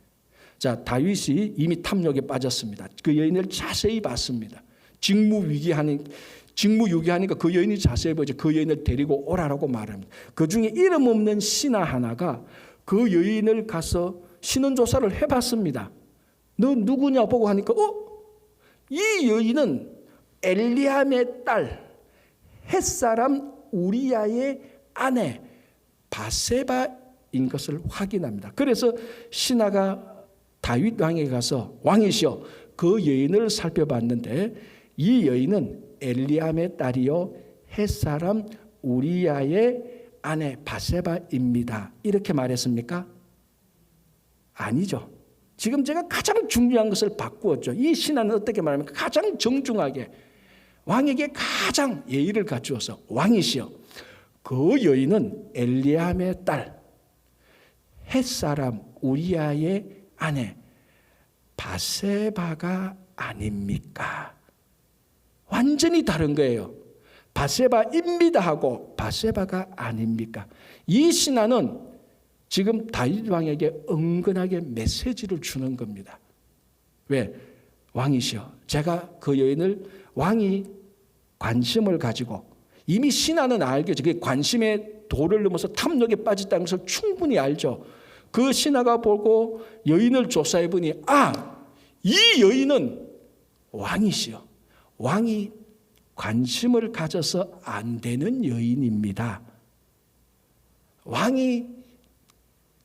자, 다윗이 이미 탐욕에 빠졌습니다. 그 여인을 자세히 봤습니다. 직무유기하니까 그 여인이 자세히 보죠. 그 여인을 데리고 오라라고 말합니다. 그 중에 이름 없는 신하 하나가 그 여인을 가서 신원조사를 해봤습니다. 너 누구냐 보고 하니까 이 여인은 엘리암의 딸 햇사람 우리야의 아내 밧세바인 것을 확인합니다. 그래서 신하가 다윗 왕에게 가서 왕이시여 그 여인을 살펴봤는데 이 여인은 엘리암의 딸이요 햇사람 우리야의 아내 밧세바입니다. 이렇게 말했습니까? 아니죠. 지금 제가 가장 중요한 것을 바꾸었죠. 이 신하는 어떻게 말합니까? 가장 정중하게 왕에게 가장 예의를 갖추어서 왕이시여 그 여인은 엘리암의 딸 햇사람 우리야의 아내 밧세바가 아닙니까? 완전히 다른 거예요. 밧세바입니다 하고 밧세바가 아닙니까? 이 신하는 지금 다윗 왕에게 은근하게 메시지를 주는 겁니다. 왜? 왕이시여 제가 그 여인을 왕이 관심을 가지고 이미 신하는 알겠죠. 그게 관심의 도를 넘어서 탐욕에 빠졌다는 것을 충분히 알죠. 그 신하가 보고 여인을 조사해 보니 이 여인은 왕이시여 왕이 관심을 가져서 안 되는 여인입니다. 왕이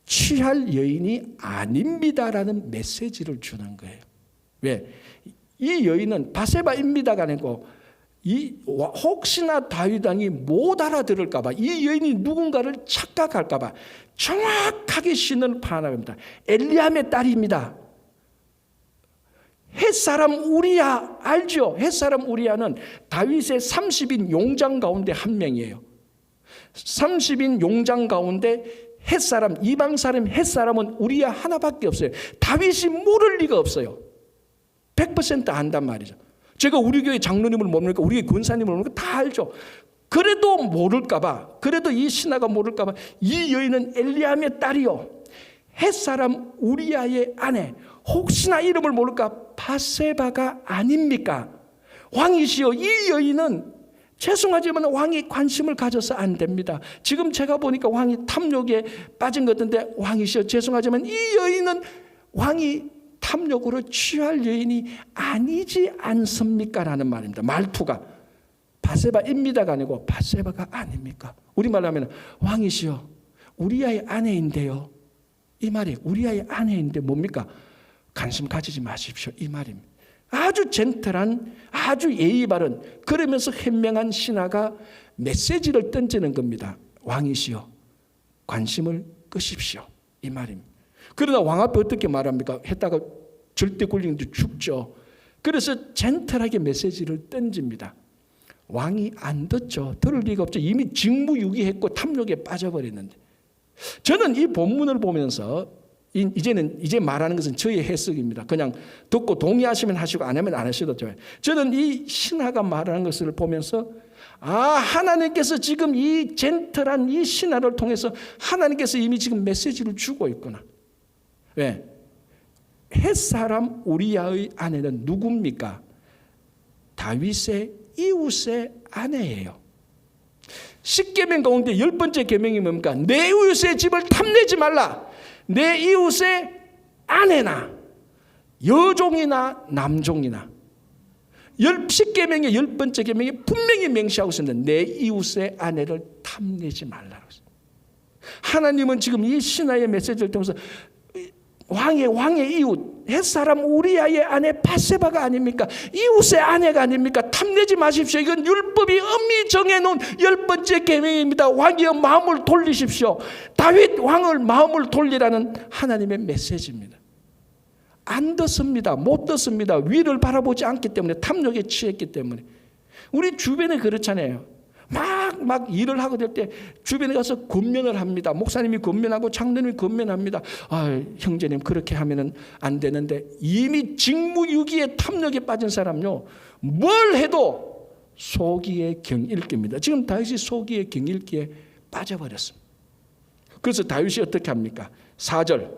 취할 여인이 아닙니다라는 메시지를 주는 거예요. 왜? 이 여인은 밧세바입니다가 아니고 혹시나 다윗 왕이 못 알아들을까 봐 이 여인이 누군가를 착각할까 봐 정확하게 신을 파악합니다. 엘리암의 딸입니다. 햇사람 우리야 알죠? 햇사람 우리야는 다윗의 30인 용장 가운데 한 명이에요. 30인 용장 가운데 햇사람 이방 사람 햇사람은 우리야 하나밖에 없어요. 다윗이 모를 리가 없어요. 100% 안단 말이죠. 제가 우리 교회 장로님을 모르니까 우리 교회 권사님을 모르니까 다 알죠. 그래도 모를까 봐 그래도 이 신하가 모를까 봐 이 여인은 엘리암의 딸이요 햇사람 우리야의 아내 혹시나 이름을 모를까 밧세바가 아닙니까? 왕이시여 이 여인은 죄송하지만 왕이 관심을 가져서 안 됩니다. 지금 제가 보니까 왕이 탐욕에 빠진 것 같은데 왕이시여 죄송하지만 이 여인은 왕이 탐욕으로 취할 여인이 아니지 않습니까? 라는 말입니다. 말투가 밧세바입니다가 아니고 밧세바가 아닙니까? 우리말로 하면 왕이시여 우리야의 아내인데요. 이 말이 우리야의 아내인데 뭡니까? 관심 가지지 마십시오. 이 말입니다. 아주 젠틀한 아주 예의 바른 그러면서 현명한 신하가 메시지를 던지는 겁니다. 왕이시여 관심을 끄십시오. 이 말입니다. 그러나 왕 앞에 어떻게 말합니까? 했다가 절대 굴리는데 죽죠. 그래서 젠틀하게 메시지를 던집니다. 왕이 안 듣죠. 들을 리가 없죠. 이미 직무유기했고 탐욕에 빠져버렸는데. 저는 이 본문을 보면서 이제 말하는 것은 저의 해석입니다. 그냥 듣고 동의하시면 하시고 안 하면 안 하셔도 좋아요. 저는 이 신하가 말하는 것을 보면서 하나님께서 지금 이 젠틀한 이 신하를 통해서 하나님께서 이미 지금 메시지를 주고 있구나. 왜? 햇사람 우리야의 아내는 누굽니까? 다윗의 이웃의 아내예요. 10계명 가운데 10번째 계명이 뭡니까? 내 이웃의 집을 탐내지 말라. 내 이웃의 아내나 여종이나 남종이나 10계명의 10번째 계명이 분명히 명시하고 있습니다. 내 이웃의 아내를 탐내지 말라고 했습니다. 하나님은 지금 이 신하의 메시지를 통해서 왕의 이웃, 햇사람 우리아의 아내 바세바가 아닙니까? 이웃의 아내가 아닙니까? 탐내지 마십시오. 이건 율법이 엄히 정해놓은 10번째 계명입니다. 왕이여 마음을 돌리십시오. 다윗 왕을 마음을 돌리라는 하나님의 메시지입니다. 안 듣습니다. 못 듣습니다. 위를 바라보지 않기 때문에, 탐욕에 취했기 때문에. 우리 주변에 그렇잖아요. 막 일을 하게 될 때 주변에 가서 권면을 합니다. 목사님이 권면하고 장로님이 권면합니다. 형제님 그렇게 하면은 안 되는데, 이미 직무유기에 탐욕에 빠진 사람요, 뭘 해도 소기의 경읽기입니다. 지금 다윗이 소기의 경읽기에 빠져버렸습니다. 그래서 다윗이 어떻게 합니까? 4절,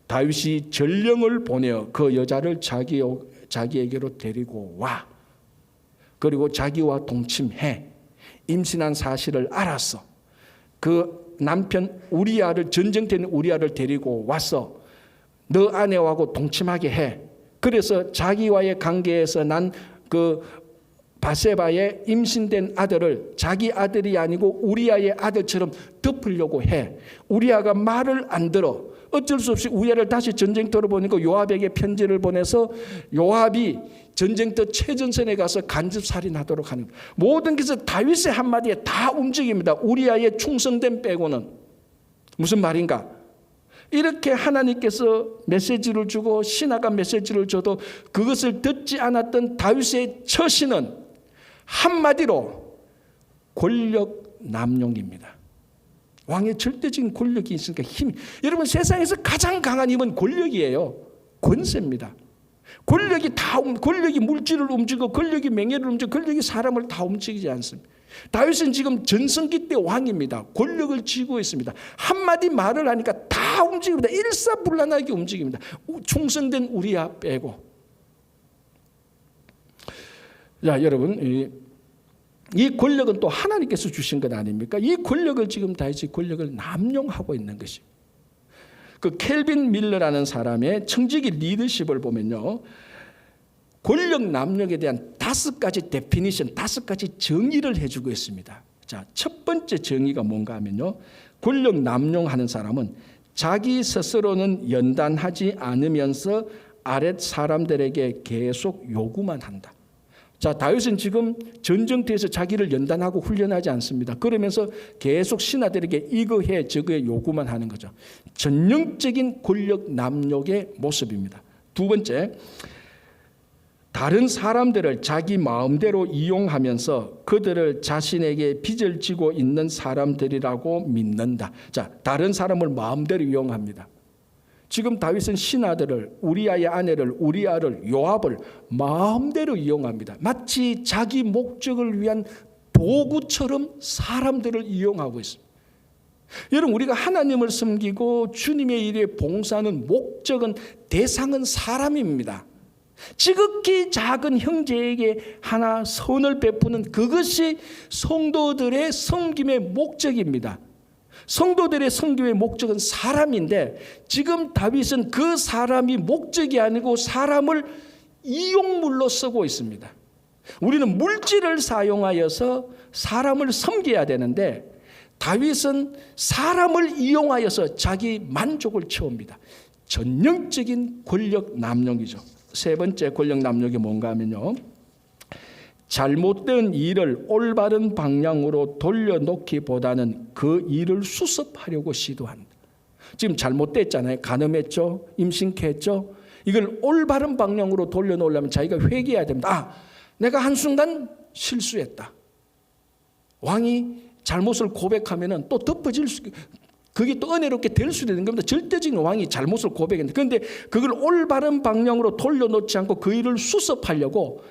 다윗이 전령을 보내어 그 여자를 자기에게로 데리고 와. 그리고 자기와 동침해. 임신한 사실을 알았어. 그 남편 우리아를, 전쟁터에 우리아를 데리고 와서 너 아내하고 동침하게 해. 그래서 자기와의 관계에서 난 그 바세바의 임신된 아들을 자기 아들이 아니고 우리아의 아들처럼 덮으려고 해. 우리아가 말을 안 들어. 어쩔 수 없이 우리아를 다시 전쟁터로 보내고 요압에게 편지를 보내서 요압이 전쟁터 최전선에 가서 간접살인하도록 하는 거예요. 모든 것을 다윗의 한마디에 다 움직입니다. 우리아의 충성됨 빼고는. 무슨 말인가? 이렇게 하나님께서 메시지를 주고 신하가 메시지를 줘도 그것을 듣지 않았던 다윗의 처신은 한마디로 권력 남용입니다. 왕의 절대적인 권력이 있으니까 힘이. 여러분, 세상에서 가장 강한 힘은 권력이에요. 권세입니다. 권력이 물질을 움직이고, 권력이 명예를 움직이고, 권력이 사람을 다 움직이지 않습니다. 다윗은 지금 전성기 때 왕입니다. 권력을 쥐고 있습니다. 한마디 말을 하니까 다 움직입니다. 일사불란하게 움직입니다. 충성된 우리아 빼고. 자, 여러분, 이 권력은 또 하나님께서 주신 것 아닙니까? 이 권력을 지금 다윗이 권력을 남용하고 있는 것입니다. 그 켈빈 밀러라는 사람의 청지기 리더십을 보면요, 권력 남용에 대한 5가지 데피니션, 5가지 정의를 해주고 있습니다. 자, 첫 번째 정의가 뭔가 하면요, 권력 남용하는 사람은 자기 스스로는 연단하지 않으면서 아랫 사람들에게 계속 요구만 한다. 자, 다윗은 지금 전쟁터에서 자기를 연단하고 훈련하지 않습니다. 그러면서 계속 신하들에게 이거 해 저거 해 요구만 하는 거죠. 전형적인 권력 남용의 모습입니다. 두 번째, 다른 사람들을 자기 마음대로 이용하면서 그들을 자신에게 빚을 지고 있는 사람들이라고 믿는다. 자, 다른 사람을 마음대로 이용합니다. 지금 다윗은 신하들을, 우리아의 아내를, 우리아를, 요압을 마음대로 이용합니다. 마치 자기 목적을 위한 도구처럼 사람들을 이용하고 있습니다. 여러분, 우리가 하나님을 섬기고 주님의 일에 봉사하는 목적은, 대상은 사람입니다. 지극히 작은 형제에게 하나 선을 베푸는 그것이 성도들의 섬김의 목적입니다. 성도들의 섬김의 목적은 사람인데, 지금 다윗은 그 사람이 목적이 아니고 사람을 이용물로 쓰고 있습니다. 우리는 물질을 사용하여서 사람을 섬겨야 되는데, 다윗은 사람을 이용하여서 자기 만족을 채웁니다. 전형적인 권력 남용이죠. 세 번째 권력 남용이 뭔가 하면요, 잘못된 일을 올바른 방향으로 돌려놓기보다는 그 일을 수습하려고 시도한다. 지금 잘못됐잖아요. 간음했죠. 임신케했죠. 이걸 올바른 방향으로 돌려놓으려면 자기가 회개해야 됩니다. 내가 한순간 실수했다. 왕이 잘못을 고백하면 또 덮어질 수, 그게 또 은혜롭게 될 수도 있는 겁니다. 절대적인 왕이 잘못을 고백했는데, 그런데 그걸 올바른 방향으로 돌려놓지 않고 그 일을 수습하려고,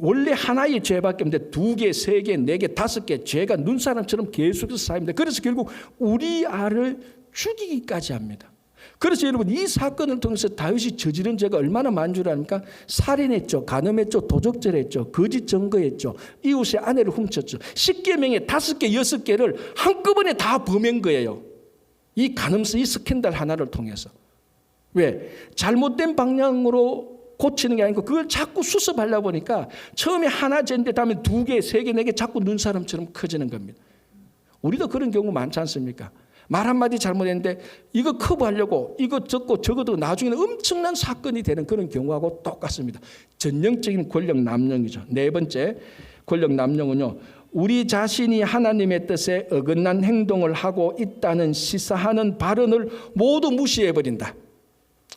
원래 하나의 죄밖에 없는데 2개, 3개, 4개, 5개 죄가 눈사람처럼 계속해서 쌓입니다. 그래서 결국 우리아를 죽이기까지 합니다. 그래서 여러분, 이 사건을 통해서 다윗이 저지른 죄가 얼마나 많은 줄 아닙니까? 살인했죠, 간음했죠, 도적질했죠, 거짓 증거했죠, 이웃의 아내를 훔쳤죠. 10계명에 5개, 6개를 한꺼번에 다 범한 거예요. 이 간음서, 이 스캔들 하나를 통해서. 왜? 잘못된 방향으로 고치는 게 아니고 그걸 자꾸 수습하려고 보니까 처음에 하나 잰데 다음에 2개, 3개, 4개 자꾸 눈사람처럼 커지는 겁니다. 우리도 그런 경우 많지 않습니까? 말 한마디 잘못했는데 이거 커버하려고 이거 적고 적어도 나중에는 엄청난 사건이 되는 그런 경우하고 똑같습니다. 전형적인 권력 남용이죠. 네 번째 권력 남용은요, 우리 자신이 하나님의 뜻에 어긋난 행동을 하고 있다는 시사하는 발언을 모두 무시해버린다.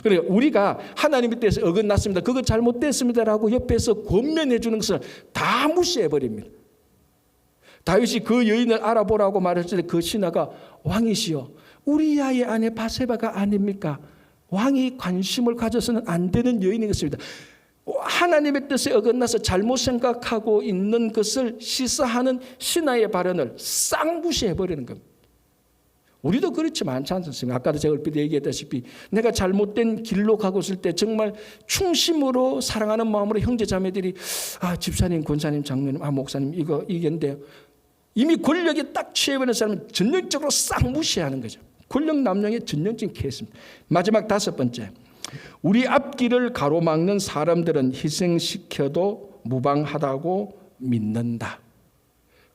그러니까 우리가 하나님의 뜻에 어긋났습니다, 그거 잘못됐습니다라고 옆에서 권면해 주는 것을 다 무시해버립니다. 다윗이 그 여인을 알아보라고 말했을 때 그 신하가 왕이시여 우리야의 아내 바세바가 아닙니까? 왕이 관심을 가져서는 안 되는 여인이었습니다. 하나님의 뜻에 어긋나서 잘못 생각하고 있는 것을 시사하는 신하의 발언을 싹 무시해버리는 겁니다. 우리도 그렇지 않지 않습니까? 아까도 제가 얼핏 얘기했다시피 내가 잘못된 길로 가고 있을 때 정말 충심으로 사랑하는 마음으로 형제 자매들이 집사님, 권사님, 장로님, 목사님 이건데요. 이미 권력에 딱 취해버린 사람은 전형적으로 싹 무시하는 거죠. 권력 남용의 전형적인 케이스입니다. 마지막 다섯 번째, 우리 앞길을 가로막는 사람들은 희생시켜도 무방하다고 믿는다.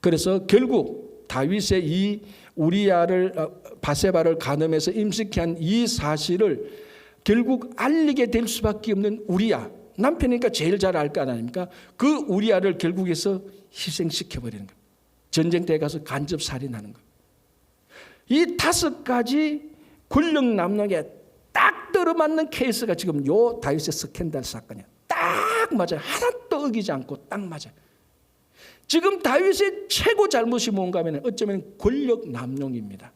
그래서 결국 다윗의 이 우리야를 바세바를 간음해서 임시케 한 이 사실을 결국 알리게 될 수밖에 없는 우리야, 남편이니까 제일 잘 알 거 아닙니까? 그 우리야를 결국에서 희생시켜버리는 거예요. 전쟁터에 가서 간접 살인하는 거예요. 이 다섯 가지 권력 남용에 딱 들어맞는 케이스가 지금 요 다윗의 스캔들 사건이야. 딱 맞아요. 하나도 어기지 않고 딱 맞아요. 지금 다윗의 최고 잘못이 뭔가 하면 어쩌면 권력 남용입니다.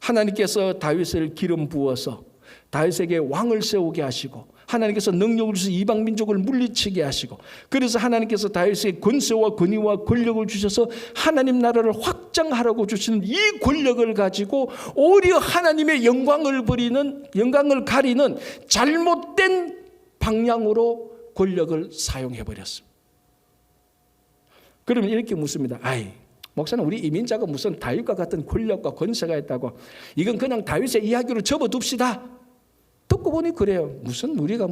하나님께서 다윗을 기름 부어서 다윗에게 왕을 세우게 하시고 하나님께서 능력을 주셔서 이방 민족을 물리치게 하시고 그래서 하나님께서 다윗에게 권세와 권위와 권력을 주셔서 하나님 나라를 확장하라고 주시는 이 권력을 가지고 오히려 하나님의 영광을 가리는 잘못된 방향으로 권력을 사용해버렸습니다. 그러면 이렇게 묻습니다. 목사님, 우리 이민자가 무슨 다윗과 같은 권력과 권세가 있다고, 이건 그냥 다윗의 이야기로 접어둡시다. 듣고 보니 그래요. 무슨 우리가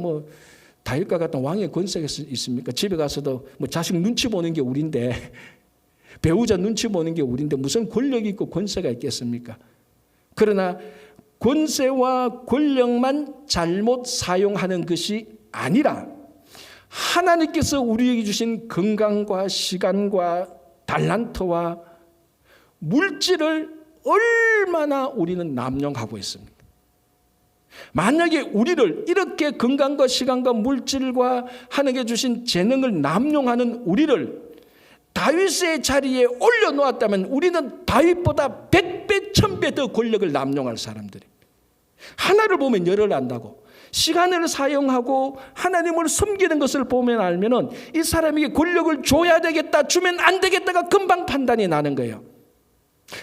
다윗과 같은 왕의 권세가 있습니까? 집에 가서도 자식 눈치 보는 게 우린데, 배우자 눈치 보는 게 우린데 무슨 권력이 있고 권세가 있겠습니까? 그러나 권세와 권력만 잘못 사용하는 것이 아니라 하나님께서 우리에게 주신 건강과 시간과 달란트와 물질을 얼마나 우리는 남용하고 있습니까? 만약에 우리를 이렇게 건강과 시간과 물질과 하나님께 주신 재능을 남용하는 우리를 다윗의 자리에 올려놓았다면 우리는 다윗보다 100배, 1000배 더 권력을 남용할 사람들이. 하나를 보면 열을 안다고. 시간을 사용하고 하나님을 섬기는 것을 보면 알면은 이 사람에게 권력을 줘야 되겠다, 주면 안 되겠다가 금방 판단이 나는 거예요.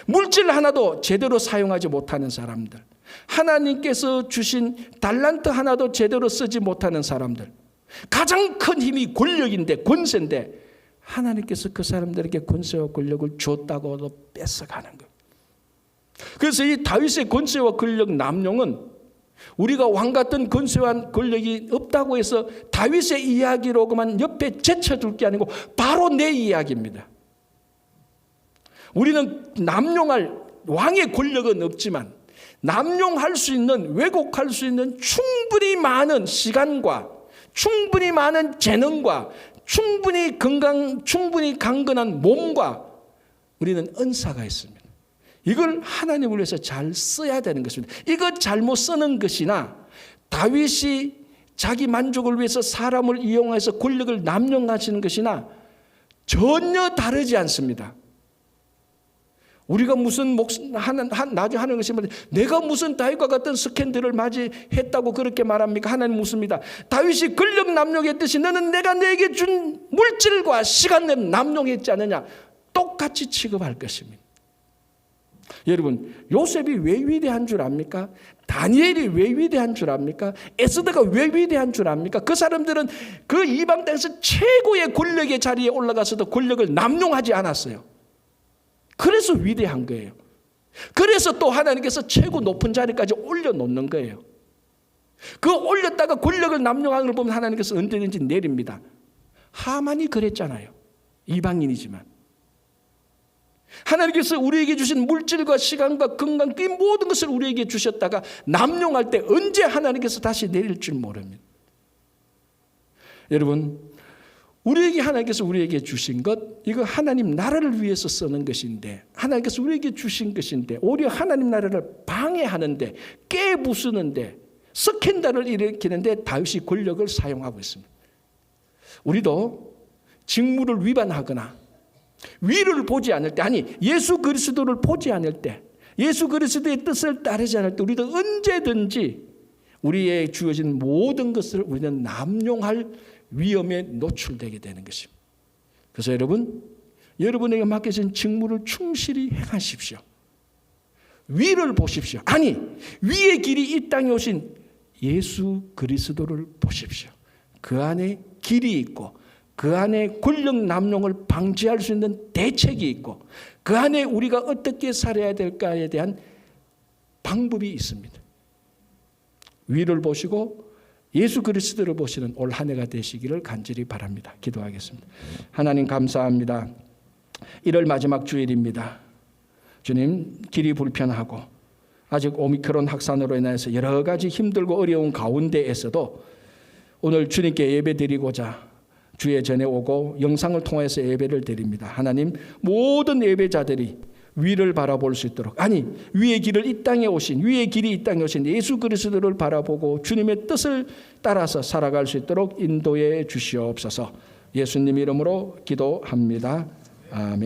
물질 하나도 제대로 사용하지 못하는 사람들, 하나님께서 주신 달란트 하나도 제대로 쓰지 못하는 사람들, 가장 큰 힘이 권력인데, 권세인데 하나님께서 그 사람들에게 권세와 권력을 줬다고도 뺏어가는 거예요. 그래서 이 다윗의 권세와 권력 남용은 우리가 왕 같은 권세와 권력이 없다고 해서 다윗의 이야기로만 옆에 제쳐둘 게 아니고 바로 내 이야기입니다. 우리는 남용할 왕의 권력은 없지만 남용할 수 있는, 왜곡할 수 있는 충분히 많은 시간과 충분히 많은 재능과 충분히 강건한 몸과 우리는 은사가 있습니다. 이걸 하나님을 위해서 잘 써야 되는 것입니다. 이거 잘못 쓰는 것이나 다윗이 자기 만족을 위해서 사람을 이용해서 권력을 남용하시는 것이나 전혀 다르지 않습니다. 우리가 무슨 나중에 하는 것이 내가 무슨 다윗과 같은 스캔들을 맞이했다고 그렇게 말합니까? 하나님 묻습니다. 다윗이 권력 남용했듯이 너는 내가 내게 준 물질과 시간을 남용했지 않느냐? 똑같이 취급할 것입니다. 여러분, 요셉이 왜 위대한 줄 압니까? 다니엘이 왜 위대한 줄 압니까? 에스더가 왜 위대한 줄 압니까? 그 사람들은 그 이방 땅에서 최고의 권력의 자리에 올라가서도 권력을 남용하지 않았어요. 그래서 위대한 거예요. 그래서 또 하나님께서 최고 높은 자리까지 올려놓는 거예요. 그 올렸다가 권력을 남용하는 걸 보면 하나님께서 언제든지 내립니다. 하만이 그랬잖아요. 이방인이지만. 하나님께서 우리에게 주신 물질과 시간과 건강 이 모든 것을 우리에게 주셨다가 남용할 때 언제 하나님께서 다시 내릴 줄 모릅니다. 여러분, 하나님께서 우리에게 주신 것, 이거 하나님 나라를 위해서 쓰는 것인데, 하나님께서 우리에게 주신 것인데 오히려 하나님 나라를 방해하는데, 깨부수는데, 스캔들을 일으키는데 다윗이 권력을 사용하고 있습니다. 우리도 직무를 위반하거나 위를 보지 않을 때, 아니 예수 그리스도를 보지 않을 때, 예수 그리스도의 뜻을 따르지 않을 때 우리도 언제든지 우리의 주어진 모든 것을 우리는 남용할 위험에 노출되게 되는 것입니다. 그래서 여러분에게 맡겨진 직무를 충실히 행하십시오. 위를 보십시오. 아니 위의 길이 이 땅에 오신 예수 그리스도를 보십시오. 그 안에 길이 있고 그 안에 권력 남용을 방지할 수 있는 대책이 있고 그 안에 우리가 어떻게 살아야 될까에 대한 방법이 있습니다. 위를 보시고 예수 그리스도를 보시는 올 한 해가 되시기를 간절히 바랍니다. 기도하겠습니다. 하나님 감사합니다. 1월 마지막 주일입니다. 주님, 길이 불편하고 아직 오미크론 확산으로 인해서 여러 가지 힘들고 어려운 가운데에서도 오늘 주님께 예배드리고자 주의 전에 오고 영상을 통해서 예배를 드립니다. 하나님, 모든 예배자들이 위를 바라볼 수 있도록, 아니 위의 길을 이 땅에 오신, 위의 길이 이 땅에 오신 예수 그리스도를 바라보고 주님의 뜻을 따라서 살아갈 수 있도록 인도해 주시옵소서. 예수님 이름으로 기도합니다. 아멘.